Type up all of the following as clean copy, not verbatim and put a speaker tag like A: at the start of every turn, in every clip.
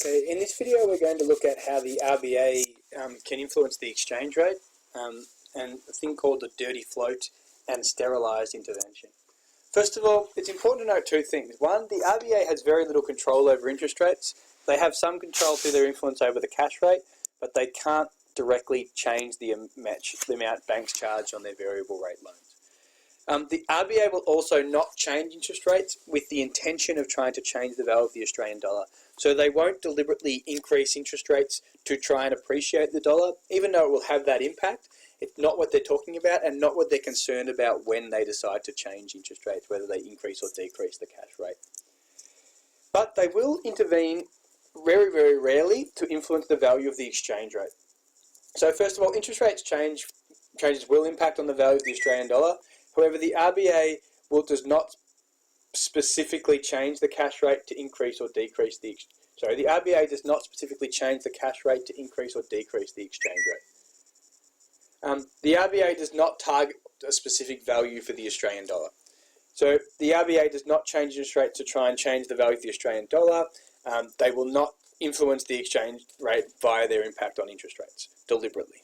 A: Okay, in this video we're going to look at how the RBA can influence the exchange rate and a thing called the dirty float and sterilized intervention. First of all, it's important to note two things. One, the RBA has very little control over interest rates. They have some control through their influence over the cash rate, but they can't directly change the amount banks charge on their variable rate loans. The RBA will also not change interest rates with the intention of trying to change the value of the Australian dollar. So they won't deliberately increase interest rates to try and appreciate the dollar, even though it will have that impact. It's not what they're talking about and not what they're concerned about when they decide to change interest rates, whether they increase or decrease the cash rate. But they will intervene very, very rarely to influence the value of the exchange rate. So first of all, interest rates changes will impact on the value of the Australian dollar. However, the RBA does not specifically change the cash rate to increase or decrease the the RBA does not specifically change the cash rate to increase or decrease the exchange rate. The RBA does not target a specific value for the Australian dollar. So the RBA does not change interest rates to try and change the value of the Australian dollar. They will not influence the exchange rate via their impact on interest rates deliberately.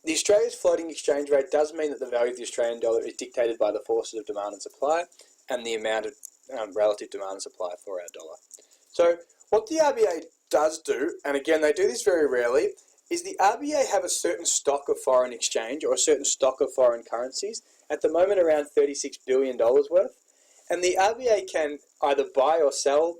A: The Australia's floating exchange rate does mean that the value of the Australian dollar is dictated by the forces of demand and supply and the amount of relative demand and supply for our dollar. So what the RBA does do, and again they do this very rarely, is the RBA have a certain stock of foreign exchange or a certain stock of foreign currencies, at the moment around $36 billion worth, and the RBA can either buy or sell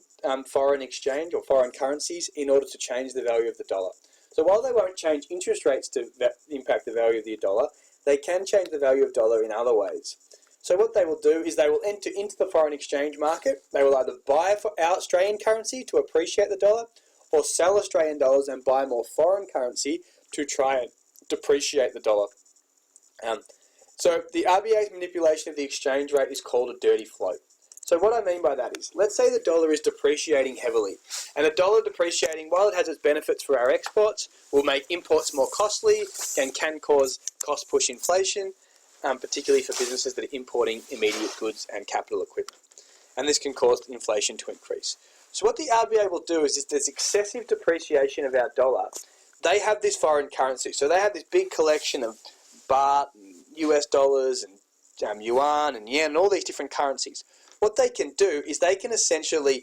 A: foreign exchange or foreign currencies in order to change the value of the dollar. So while they won't change interest rates to impact the value of the dollar, they can change the value of dollar in other ways. So what they will do is they will enter into the foreign exchange market. They will either buy our Australian currency to appreciate the dollar or sell Australian dollars and buy more foreign currency to try and depreciate the dollar. So the RBA's manipulation of the exchange rate is called a dirty float. So what I mean by that is, let's say the dollar is depreciating heavily, and the dollar depreciating, while it has its benefits for our exports, will make imports more costly and can cause cost-push inflation, particularly for businesses that are importing immediate goods and capital equipment. And this can cause inflation to increase. So what the RBA will do is, if there's excessive depreciation of our dollar, they have this foreign currency. So they have this big collection of baht and US dollars and yuan and yen and all these different currencies. What they can do is they can essentially,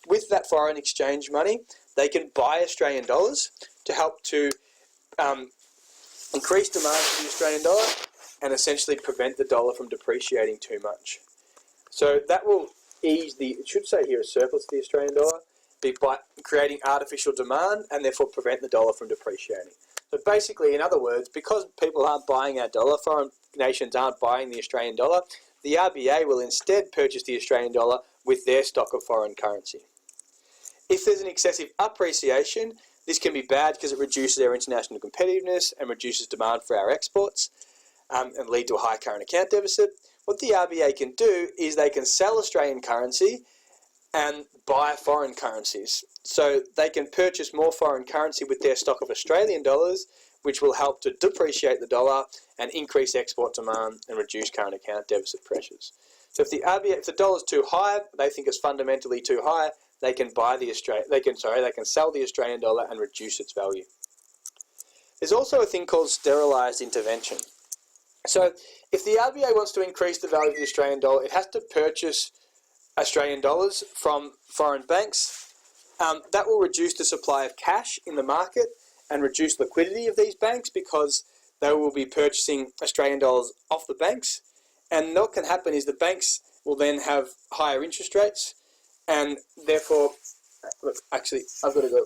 A: with that foreign exchange money, they can buy Australian dollars to help to increase demand for the Australian dollar and essentially prevent the dollar from depreciating too much. So that will ease it should say here a surplus to the Australian dollar, by creating artificial demand and therefore prevent the dollar from depreciating. So basically, in other words, because people aren't buying our dollar, foreign nations aren't buying the Australian dollar, the RBA will instead purchase the Australian dollar with their stock of foreign currency. If there's an excessive appreciation, this can be bad because it reduces our international competitiveness and reduces demand for our exports and lead to a high current account deficit. What the RBA can do is they can sell Australian currency and buy foreign currencies. So they can purchase more foreign currency with their stock of Australian dollars, which will help to depreciate the dollar and increase export demand and reduce current account deficit pressures. So if the dollar's too high, they think it's fundamentally too high, they can sell the Australian dollar and reduce its value. There's also a thing called sterilized intervention. So if the RBA wants to increase the value of the Australian dollar, it has to purchase Australian dollars from foreign banks. That will reduce the supply of cash in the market and reduce liquidity of these banks because they will be purchasing Australian dollars off the banks. And what can happen is the banks will then have higher interest rates and therefore, look, actually, I've got to go.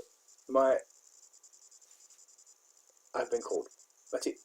A: I've been called. That's it.